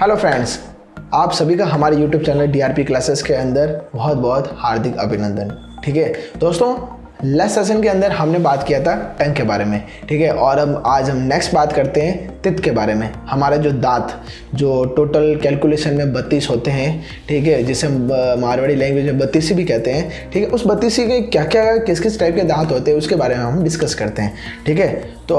Hello friends, आप सभी का हमारे यूट्यूब चैनल डीआरपी क्लासेस के अंदर बहुत बहुत हार्दिक अभिनंदन। ठीक है दोस्तों, लास्ट सेशन के अंदर हमने बात किया था टंग के बारे में। ठीक है, और अब आज हम नेक्स्ट बात करते हैं तित के बारे में। हमारे जो दांत जो टोटल कैलकुलेशन में 32 होते हैं, ठीक है, जिसे मारवाड़ी लैंग्वेज में 32 भी कहते हैं। ठीक है, उस 32 के क्या क्या किस किस टाइप के दांत होते हैं उसके बारे में हम डिस्कस करते हैं। ठीक है, तो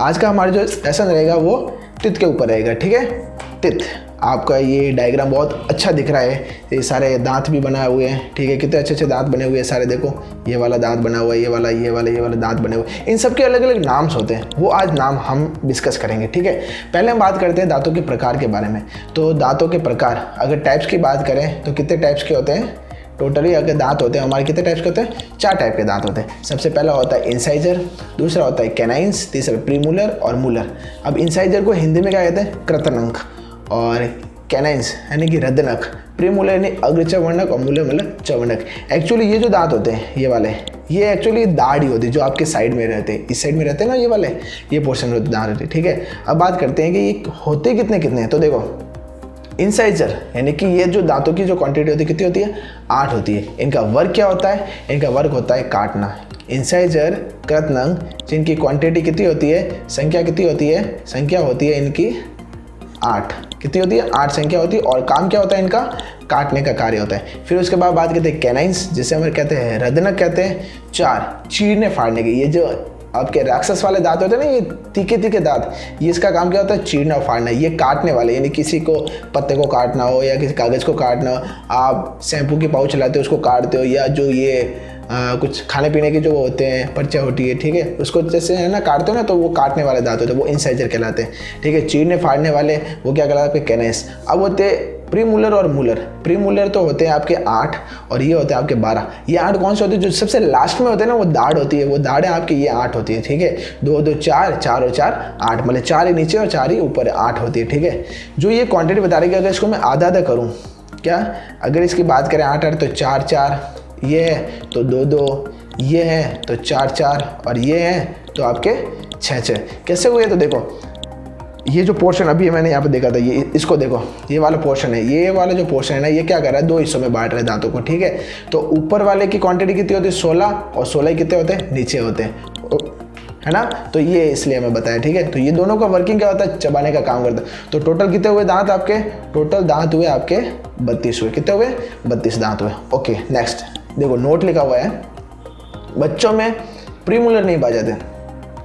आज का हमारा जो सेशन रहेगा वो तित के ऊपर रहेगा। ठीक है, तित आपका ये डायग्राम बहुत अच्छा दिख रहा है, ये सारे दांत भी बनाए हुए हैं। ठीक है, कितने अच्छे अच्छे दांत बने हुए हैं सारे। देखो ये वाला दांत बना हुआ है, ये वाला दांत बने हुए हैं। इन सब के अलग अलग नाम्स होते हैं, वो आज नाम हम डिस्कस करेंगे। ठीक है, पहले हम बात करते हैं दांतों के प्रकार के बारे में। तो दांतों के प्रकार, अगर टाइप्स की बात करें तो कितने टाइप्स के होते हैं टोटली? अगर दांत होते हैं हमारे कितने टाइप्स के होते हैं? 4 टाइप के दांत होते हैं। सबसे पहला होता है इंसाइजर, दूसरा होता है कैनाइंस, तीसरा प्रीमोलर और मूलर। अब इंसाइजर को हिंदी में क्या कहते हैं? कृतनक, और कैनाइंस यानी कि रदनक, प्रीमोलर यानी अग्रचवर्णक और मूलर मतलब चवर्णक। एक्चुअली ये जो दांत होते हैं ये वाले, ये एक्चुअली दाढ़ ही होती है जो आपके साइड में रहते हैं, इस साइड में रहते हैं ना ये वाले, ये पोर्शन में दांत रहते हैं। ठीक है, अब बात करते हैं कि ये होते कितने कितने हैं। तो देखो इंसाइजर यानी कि ये जो दांतों की जो क्वांटिटी होती है कितनी होती है? 8 होती है। इनका वर्क क्या होता है? इनका वर्क होता है काटना। इंसाइजर, कृतनक, जिनकी क्वांटिटी कितनी होती है, संख्या कितनी होती है? संख्या होती है इनकी 8। कितनी होती है? 8 संख्या होती है। और काम क्या होता है इनका? काटने का कार्य होता है। फिर उसके बाद बात करते हैं कैनाइंस, जिसे हम कहते हैं रदनक कहते हैं। 4 चीरने फाड़ने के, ये जो आपके राक्षस वाले दांत होते हैं ना, ये तीखे तीखे दांत, ये इसका काम क्या होता है? चीरना और फाड़ना। ये काटने वाले, यानी किसी को पत्ते को काटना हो या किसी कागज़ को काटना हो, आप शैम्पू की पाउच लाते हो उसको काटते हो, या जो ये कुछ खाने पीने के जो होते हैं पर्चा होती है, ठीक है, उसको जैसे है ना काटते हो ना, तो वो काटने वाले दांत होते हैं, वो इंसाइजर कहलाते हैं। ठीक है, चीरने फाड़ने वाले वो क्या कहलाते हैं? कैनाइंस। अब होते प्रीमोलर और मूलर। प्रीमोलर तो होते हैं आपके 8 और ये होते हैं आपके 12। ये 8 कौन से होते हैं? जो सबसे लास्ट में होते हैं ना, वो दाढ़ होती है, वो दाढ़ है आपकी, ये 8 होती है। ठीक है, 2 2 4, 4 और 4 8, मतलब 4 ही नीचे और 4 ही ऊपर 8 होती है। ठीक है, जो ये क्वांटिटी बता रही है, अगर इसको मैं आधा आधा करूँ, क्या अगर इसकी बात करें 8 8 तो 4 4, ये है तो 2 2, ये है तो 4 4 और ये है तो आपके 6 6। कैसे हुए? तो देखो ये जो पोर्शन अभी मैंने यहाँ पे देखा था, ये इसको देखो, ये वाला पोर्शन है, ये वाला जो पोर्शन है ना, ये क्या कर रहा है? 2 हिस्सों में बांट रहा है दांतों को। ठीक है, तो ऊपर वाले की क्वांटिटी कितनी होती है? 16, और 16 ही कितने होते हैं? नीचे होते हैं, है ना। तो ये इसलिए हमें बताया। ठीक है, तो ये दोनों का वर्किंग क्या होता है? चबाने का काम करता है। तो टोटल कितने हुए दांत आपके? टोटल दांत हुए आपके 32 हुए। कितने हुए? 32 दांत हुए। ओके, नेक्स्ट देखो नोट लिखा हुआ है, बच्चों में प्रीमोलर नहीं पाए जाते।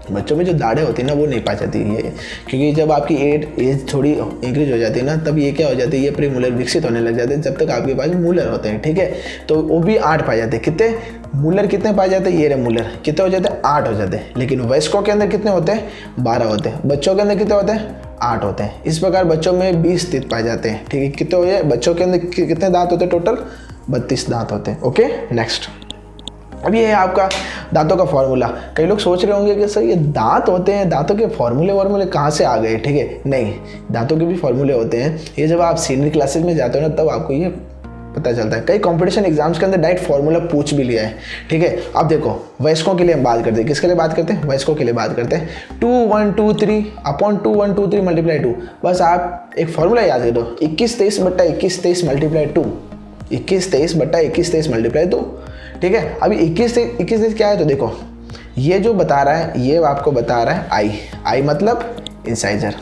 बच्चों में जो दाढ़ें होती है ना, वो नहीं पाई जाती है, क्योंकि जब आपकी एज थोड़ी इंक्रीज हो जाती है ना, तब ये क्या हो जाती है? ये प्रीमोलर विकसित होने लग जाते हैं, जब तक आपके पास मूलर होते हैं। ठीक है, तो वो भी 8 पाए जाते हैं। कितने मूलर कितने पाए जाते हैं? ये रहे मूलर, कितने हो जाते हैं? 8 हो जाते हैं। लेकिन वयस्कों के अंदर कितने होते हैं? 12 होते हैं। बच्चों के अंदर कितने होते हैं? 8 होते हैं। इस प्रकार बच्चों में 20 तित पाए जाते हैं। ठीक है, कितने हो जाए? बच्चों के अंदर कितने दांत होते हैं? टोटल 32 दांत होते हैं। ओके, नेक्स्ट अब ये है आपका दांतों का फॉर्मूला। कई लोग सोच रहे होंगे कि सर ये दांत होते हैं, दांतों के फॉर्मूले कहाँ से आ गए? ठीक है, नहीं, दांतों के भी फॉर्मूले होते हैं। ये जब आप सीनियर क्लासेस में जाते हो ना, तब आपको ये पता चलता है। कई कंपटीशन एग्जाम्स के अंदर डायरेक्ट फॉर्मूला पूछ भी लिया है। ठीक है, अब देखो वयस्कों के लिए हम बात करते हैं। किसके लिए बात करते हैं? वयस्कों के लिए बात करते हैं। 2 1 2 3 अपॉन 2 1 2 3 मल्टीप्लाई 2। बस आप एक फॉर्मूला याद कर दो, 21 23 बट्टा 21 23 मल्टीप्लाई 2, 21 23 बट्टा 21 23 मल्टीप्लाई 2। ठीक है, अभी 21 23 क्या है? तो देखो ये जो बता रहा है, ये आपको बता रहा है आई मतलब इंसाइजर।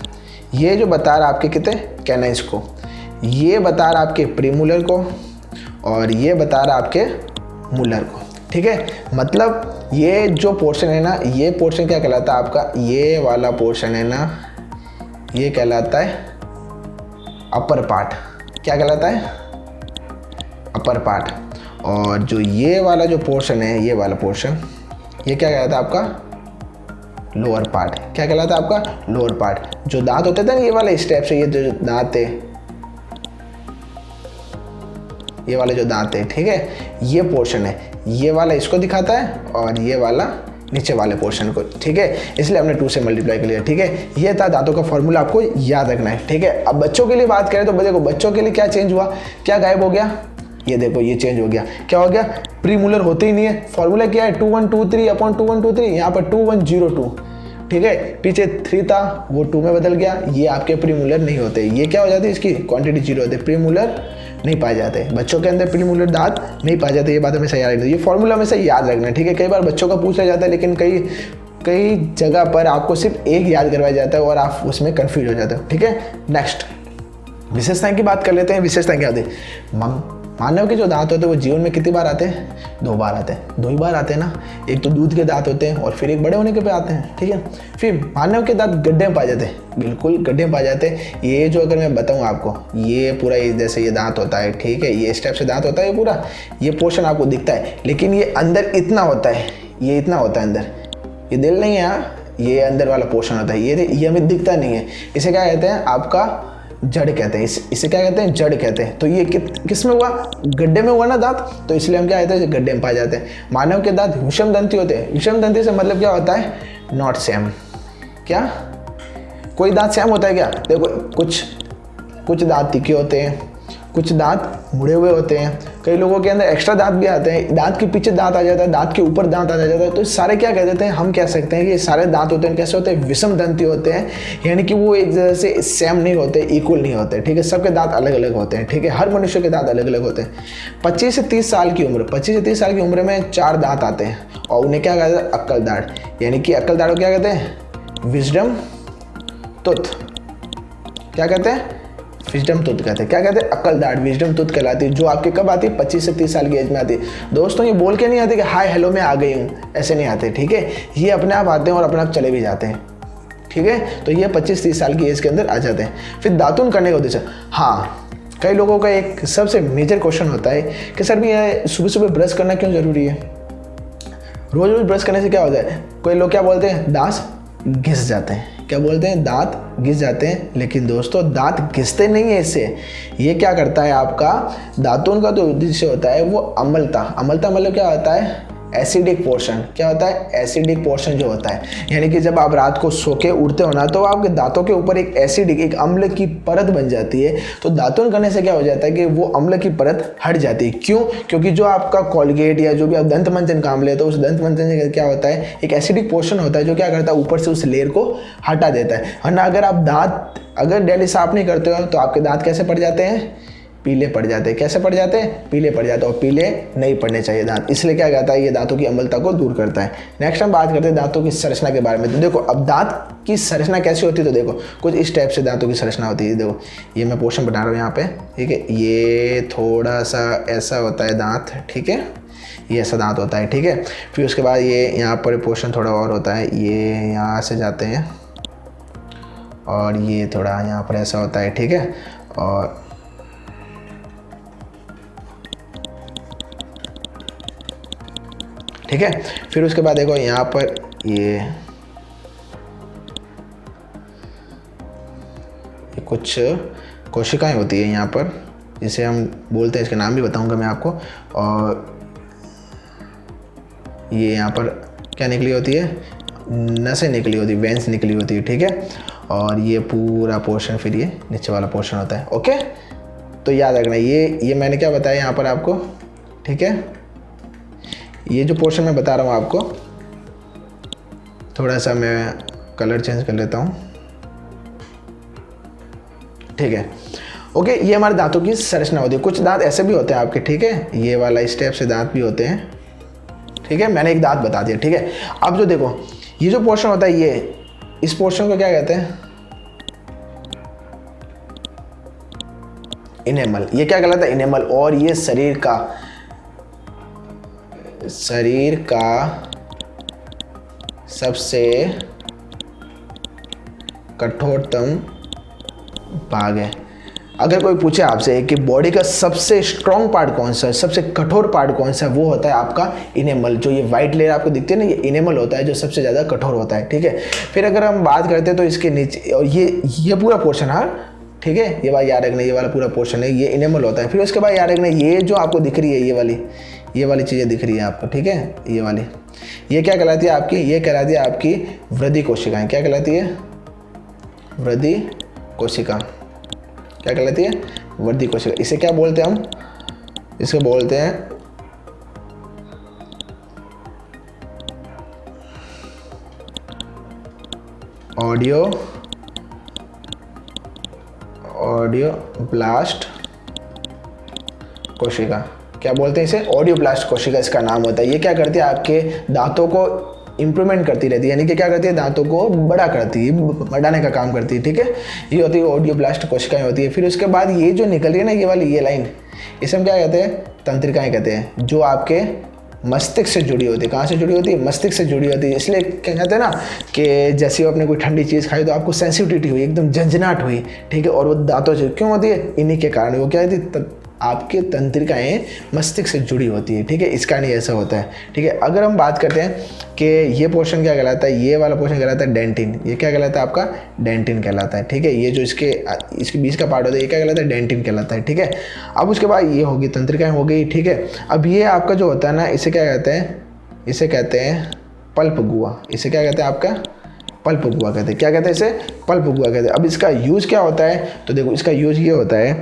ये जो बता रहा है आपके कितने? कैनाइंस को। ये बता रहा है आपके प्रीमोलर को, और ये बता रहा है आपके मूलर को। ठीक है, मतलब ये जो पोर्शन है ना, ये पोर्शन क्या कहलाता है आपका? ये वाला पोर्शन है ना, ये कहलाता है अपर पार्ट। क्या कहलाता है? Upper part. और जो ये वाला जो पोर्शन है, ये वाला पोर्शन, ये क्या कहलाता है आपका? Lower part. क्या कहलाता है आपका? Lower part. जो दांत होते थे ना, ये वाले स्टेप से, ये जो दांत है, ये वाले जो दांत है, ठीक है, ये पोर्शन है, ये वाला इसको दिखाता है और ये वाला नीचे वाले पोर्शन को। ठीक है, इसलिए हमने 2 से मल्टीप्लाई कर लिया। ठीक है, ये था दांतों का फॉर्मूला, आपको याद रखना है। ठीक है, अब बच्चों के लिए बात करें तो देखो बच्चों के लिए क्या चेंज हुआ, क्या गायब हो गया? ये देखो ये चेंज हो गया। क्या हो गया? प्रीमोलर होते ही नहीं है। फॉर्मूला क्या है? 2 1 2 3 अपॉन 2 1 2 3। यहाँ पर 2 1 0 2। ठीक है। पीछे 3 था वो 2 में बदल गया, ये आपके प्रीमोलर नहीं होते, ये क्या हो जाती है, इसकी क्वांटिटी 0 होती है, प्रीमोलर नहीं पाए जाते, बच्चों के अंदर प्रीमोलर दांत नहीं पाए जाते। ये बात हमेशा याद रखना, ये फॉर्मूला हमेशा याद रखना, ठीक है। कई बार बच्चों का पूछा जाता है, लेकिन कई जगह पर आपको सिर्फ एक याद करवाया जाता है और आप उसमें कन्फ्यूज हो जाते हो, ठीक है। नेक्स्ट विशेषताएं की बात कर लेते हैं। विशेषताएं क्या होती है, मानव के जो दांत होते हैं वो जीवन में कितनी बार आते हैं, 2 बार आते हैं, 2 ही बार आते हैं ना। एक तो दूध के दांत होते हैं और फिर एक बड़े होने के पे आते हैं, ठीक है। फिर मानव के दांत गड्ढे में पाए जाते हैं, बिल्कुल गड्ढे में पाए जाते हैं। ये जो अगर मैं बताऊं आपको, ये पूरा जैसे ये दांत होता है, ठीक है, ये इस टाइप से दांत होता है, ये पूरा ये पोर्शन आपको दिखता है, लेकिन ये अंदर इतना होता है, ये इतना होता है अंदर, ये दिल नहीं है, ये अंदर वाला पोर्शन होता है, ये हमें दिखता नहीं है। इसे क्या कहते हैं, आपका जड़ कहते हैं, इसे क्या कहते हैं, जड़ कहते हैं। तो ये किस में हुआ, गड्ढे में हुआ ना दांत, तो इसलिए हम क्या कहते हैं, गड्ढे में पाए जाते हैं। मानव के दांत विषम दंती होते हैं। विषम दंती से मतलब क्या होता है, नॉट सेम। क्या कोई दांत सेम होता है क्या, देखो कुछ दांत तीखे होते हैं, कुछ दांत मुड़े हुए होते हैं, कई लोगों के अंदर एक्स्ट्रा दांत भी आते हैं, दांत के पीछे दांत आ जाता है, दांत के ऊपर दांत आ जाता है। तो सारे क्या कह देते हैं, हम कह सकते हैं कि ये सारे दांत होते हैं, कैसे होते हैं, विषम दंती होते हैं, यानी कि वो एक जगह से सेम नहीं होते, इक्वल नहीं होते, ठीक है। सबके दांत अलग अलग होते हैं, ठीक है, हर मनुष्य के दांत अलग अलग होते हैं। 25 से 30 साल की उम्र, 25 से 30 साल की उम्र में 4 दांत आते हैं और उन्हें क्या कहते हैं, अक्ल दाढ़, यानी कि अक्ल दाढ़ को क्या कहते हैं, विजडम टूथ, क्या कहते हैं, विजडम टूथ कहते हैं। क्या कहते हैं, अक्ल दाढ़, विजडम टूथ कहलाती है, जो आपके कब आती है, 25 से 30 साल की एज में आती है। दोस्तों ये बोल के नहीं आते कि हाय हेलो मैं आ गई हूँ, ऐसे नहीं आते, ठीक है। ये अपने आप आते हैं और अपने आप चले भी जाते हैं, ठीक है। तो ये 25-30 साल की एज के अंदर आ जाते हैं। फिर दातुन करने का उद्देश्य, हाँ कई लोगों का एक सबसे मेजर क्वेश्चन होता है कि सर भी ये सुबह सुबह ब्रश करना क्यों ज़रूरी है, रोज रोज ब्रश करने से क्या होता है। कोई लोग क्या बोलते हैं, दांत घिस जाते हैं, क्या बोलते हैं, दांत घिस जाते हैं। लेकिन दोस्तों दांत घिसते नहीं है इससे, ये क्या करता है, आपका दांतों का जो उद्देश्य होता है वो अम्लता मतलब क्या होता है, एसिडिक पोर्शन। क्या होता है, एसिडिक पोर्शन जो होता है, यानी कि जब आप रात को सो के उठते हो ना, तो आपके दांतों के ऊपर एक एसिडिक, एक अम्ल की परत बन जाती है। तो दातुन करने से क्या हो जाता है कि वो अम्ल की परत हट जाती है। क्यों, क्योंकि जो आपका कोलगेट या जो भी आप दंत मंजन काम लेते हो, उस दंत मंजन से क्या होता है, एक एसिडिक पोर्शन होता है जो क्या करता है, ऊपर से उस लेयर को हटा देता है। वरना अगर आप दांत अगर डेली साफ नहीं करते हो तो आपके दांत कैसे पड़ जाते हैं, पीले पड़ जाते हैं। कैसे पड़ जाते हैं, पीले पड़ जाते हैं, और पीले नहीं पड़ने चाहिए दांत, इसलिए क्या कहता है, ये दांतों की अम्लता को दूर करता है। नेक्स्ट हम बात करते हैं दांतों की संरचना के बारे में। तो देखो अब दांत की संरचना कैसी होती है, तो देखो कुछ इस टाइप से दांतों की संरचना होती है। देखो ये मैं पोर्शन बना रहा हूँ यहाँ पे, ठीक है, ये थोड़ा सा ऐसा होता है दांत, ठीक है, ये ऐसा दांत होता है, ठीक है। फिर उसके बाद ये यहाँ पर पोर्शन थोड़ा और होता है, ये यहाँ से जाते हैं और ये थोड़ा यहाँ पर ऐसा होता है, ठीक है, और ठीक है। फिर उसके बाद देखो यहाँ पर ये कुछ कोशिकाएं होती है यहाँ पर, जिसे हम बोलते हैं, इसके नाम भी बताऊंगा मैं आपको। और ये यहाँ पर क्या निकली होती है, नसें निकली होती है, वेंस निकली होती है, ठीक है। और ये पूरा पोर्शन फिर ये नीचे वाला पोर्शन होता है, ओके। तो याद रखना ये मैंने क्या बताया यहाँ पर आपको, ठीक है। ये जो पोर्शन मैं बता रहा हूँ आपको, थोड़ा सा मैं कलर चेंज कर लेता हूँ, ठीक है, ओके। ये हमारे दांतों की संरचना होती है। कुछ दांत ऐसे भी होते हैं आपके, ठीक है, ये वाला इस टाइप से दांत भी होते हैं, ठीक है। मैंने एक दांत बता दिया, ठीक है। अब जो देखो ये जो पोर्शन होता है, ये इस पोर्शन को क्या कहते हैं, इनेमल। ये क्या कहलाता है, इनेमल। और ये शरीर का सबसे कठोरतम भाग है। अगर कोई पूछे आपसे कि बॉडी का सबसे स्ट्रॉन्ग पार्ट कौन सा है, सबसे कठोर पार्ट कौन सा है, वो होता है आपका इनेमल। जो ये वाइट लेयर आपको दिखती है ना, ये इनेमल होता है जो सबसे ज़्यादा कठोर होता है, ठीक है। फिर अगर हम बात करते हैं तो इसके नीचे और ये पूरा पोर्शन, हाँ ठीक है, ये बात याद रखना, ये वाला पूरा पोर्शन है, ये इनेमल होता है। फिर उसके बाद याद रखना, ये जो आपको दिख रही है, ये वाली चीज़ें दिख रही है आपको, ठीक है, ये वाली, ये क्या कहलाती है आपकी, ये कहलाती है आपकी वृद्धि कोशिकाएं। क्या कहलाती है, वृद्धि कोशिका। क्या कहलाती है, वृद्धि कोशिका। इसे क्या बोलते हैं हम, इसको बोलते हैं ऑडियोब्लास्ट कोशिका, क्या बोलते हैं इसे, ऑडियोब्लास्ट कोशिका इसका नाम होता है। ये क्या करती है, आपके दांतों को इम्प्रूवमेंट करती रहती है, यानी कि क्या करती है, दांतों को बड़ा करती है, बढ़ाने का काम करती है, ठीक है। ये होती है ऑडियोब्लास्ट कोशिकाएं होती है। फिर उसके बाद ये जो निकल रही है ना, ये वाली ये लाइन, इसे हम क्या कहते हैं, तंत्रिकाएं कहते हैं, जो आपके मस्तिष्क से जुड़ी होती है। कहाँ से जुड़ी होती है, मस्तिष्क से जुड़ी होती है। इसलिए क्या कहते हैं ना कि जैसे आपने कोई ठंडी चीज़ खाई तो आपको सेंसिटिविटी हुई, एकदम झंझनाहट हुई, ठीक है, और वो दांतों से क्यों होती है, इन्हीं के कारण। वो क्या होती, आपके तंत्रिकाएं मस्तिष्क से जुड़ी होती है, ठीक है, इसका नहीं ऐसा होता है, ठीक है। अगर हम बात करते हैं कि ये पोर्शन क्या कहलाता है, ये वाला पोर्शन कहलाता है डेंटिन। ये क्या कहलाता है, आपका डेंटिन कहलाता है, ठीक है। ये जो इसके बीच का पार्ट होता है, ये क्या कहलाता है, डेंटिन कहलाता है, ठीक है। अब उसके बाद ये होगी, तंत्रिकाएं हो गई, ठीक है। अब ये आपका जो होता है ना, इसे क्या कहते हैं, इसे कहते हैं पल्प गुहा। इसे क्या कहते हैं, आपका पल्प गुहा कहते हैं। क्या कहते हैं इसे, पल्प गुहा कहते हैं। अब इसका यूज़ क्या होता है, तो देखो इसका यूज़ ये होता है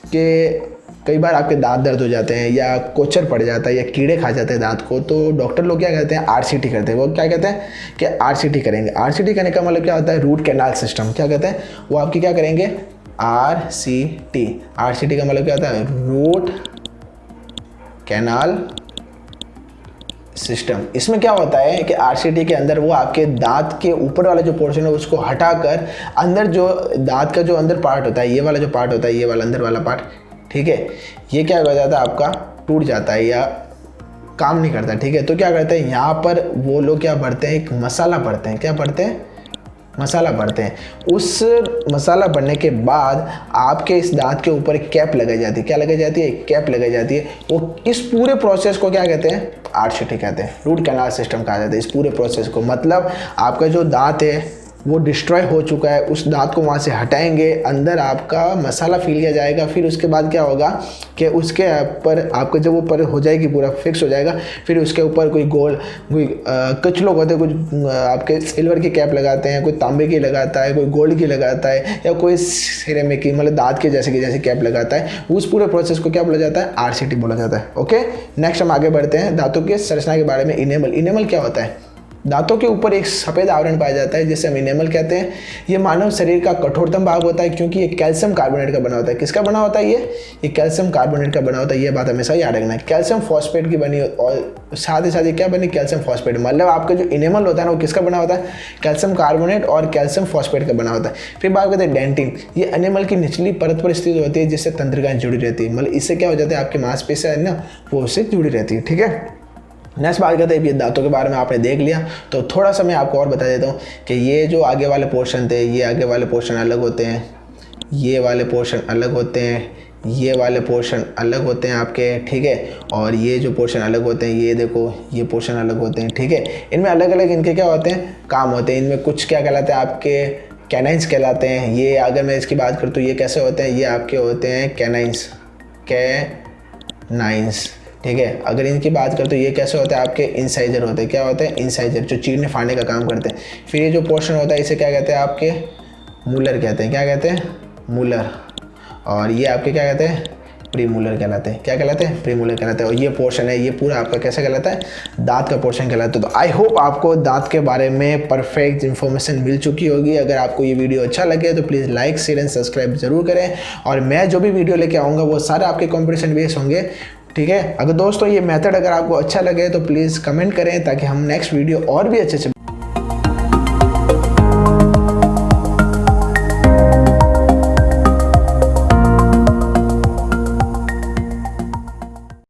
कि कई बार आपके दांत दर्द हो जाते हैं, या कोचर पड़ जाता है, या कीड़े खा जाते हैं दांत को, तो डॉक्टर लोग क्या कहते हैं, आरसीटी करते हैं। वो क्या कहते हैं कि आरसीटी करेंगे। आरसीटी करने का मतलब क्या होता है, रूट कैनाल सिस्टम। क्या कहते हैं, वो आपकी क्या करेंगे, आरसीटी। आरसीटी का मतलब क्या होता है, रूट कैनाल सिस्टम। इसमें क्या होता है कि आरसीटी के अंदर वो आपके दांत के ऊपर वाला जो पोर्शन है उसको हटाकर अंदर जो दांत का जो अंदर पार्ट होता है, ये वाला जो पार्ट होता है, ये वाला अंदर वाला पार्ट, ठीक है, ये क्या हो जाता है, आपका टूट जाता है या काम नहीं करता, ठीक है। तो क्या करते हैं, यहाँ पर वो लोग क्या भरते हैं, एक मसाला भरते हैं। क्या भरते हैं, मसाला भरते हैं। उस मसाला भरने के बाद आपके इस दांत के ऊपर एक कैप लगाई जाती है। क्या लगाई जाती है, कैप लगाई जाती है। वो इस पूरे प्रोसेस को क्या कहते हैं, आरसीटी कहते हैं, रूट कैनाल सिस्टम कहा जाता है इस पूरे प्रोसेस को। मतलब आपका जो दांत है वो डिस्ट्रॉय हो चुका है, उस दांत को वहाँ से हटाएंगे, अंदर आपका मसाला फिल किया जाएगा। फिर उसके बाद क्या होगा कि उसके ऊपर आपका जब वो पर हो जाएगी, पूरा फिक्स हो जाएगा, फिर उसके ऊपर कोई कुछ लोग होते हैं, कुछ आपके सिल्वर की कैप लगाते हैं, कोई तांबे की लगाता है, कोई गोल्ड की लगाता है, या कोई सिरेमिक की, मतलब दांत के जैसे कैप लगाता है। उस पूरे प्रोसेस को क्या बोला जाता है, आरसीटी बोला जाता है। ओके, नेक्स्ट हम आगे बढ़ते हैं दांतों के संरचना के बारे में। इनेमल। इनेमल क्या होता है, दांतों के ऊपर एक सफ़ेद आवरण पाया जाता है जिसे हम इनेमल कहते हैं। ये मानव शरीर का कठोरतम भाग होता है क्योंकि ये कैल्शियम कार्बोनेट का बना होता है। किसका बना होता है ये कैल्शियम कार्बोनेट का बना होता है। ये बात हमेशा याद रखना है, कैल्शियम फॉस्फेट की बनी, और साथ ही साथ ये क्या बनी, कैल्शियम फॉस्फेट। मतलब आपका जो इनेमल होता है ना, वो किसका बना होता है, कैल्शियम कार्बोनेट और कैल्शियम फॉस्फेट का बना होता है। फिर बात करते हैं डेंटिन। ये इनेमल की निचली परत पर स्थित होती है जिससे तंत्रिकाएं जुड़ी रहती है। मतलब इससे क्या हो जाता है, आपकी मांसपेशियां है ना, वो उससे जुड़ी रहती है, ठीक है। नेक्स्ट बात करते हैं, ये दांतों के बारे में आपने देख लिया, तो थोड़ा सा मैं आपको और बता देता हूँ कि ये जो आगे वाले पोर्शन थे, ये आगे वाले पोर्शन अलग होते हैं, ये वाले पोर्शन अलग होते हैं, ये वाले पोर्शन अलग होते हैं आपके, ठीक है। और ये जो पोर्शन अलग होते हैं, ये देखो ये पोर्शन अलग होते हैं, ठीक है। इनमें अलग अलग इनके क्या होते हैं, काम होते हैं। इनमें कुछ क्या कहलाते हैं, आपके कैनाइंस कहलाते हैं। ये अगर मैं इसकी बात करूँ तो ये कैसे होते हैं, ये आपके होते हैं कैनाइंस, ठीक है। अगर इनकी बात करें तो ये कैसे होता है, आपके इंसाइजर होते हैं। क्या होते हैं, इंसाइजर, जो चीरने फाड़ने का काम करते हैं। फिर ये जो पोर्शन होता है इसे क्या कहते हैं, आपके मूलर कहते हैं। क्या कहते हैं, मूलर। और ये आपके क्या कहते हैं, प्रीमूलर कहलाते हैं। क्या कहलाते हैं, प्रीमूलर कहलाते हैं। और ये पोर्शन है, ये पूरा आपका कैसे कहलाता है, दांत का पोर्शन कहलाता है। तो आई होप आपको दांत के बारे में परफेक्ट इन्फॉर्मेशन मिल चुकी होगी। अगर आपको ये वीडियो अच्छा लगे तो please like, share and subscribe जरूर करें। और मैं जो भी वीडियो लेके आऊँगा वो सारे आपके कॉम्पिटिशन बेस्ड होंगे, ठीक है। अगर दोस्तों ये मेथड अगर आपको अच्छा लगे तो प्लीज़ कमेंट करें ताकि हम नेक्स्ट वीडियो और भी अच्छे से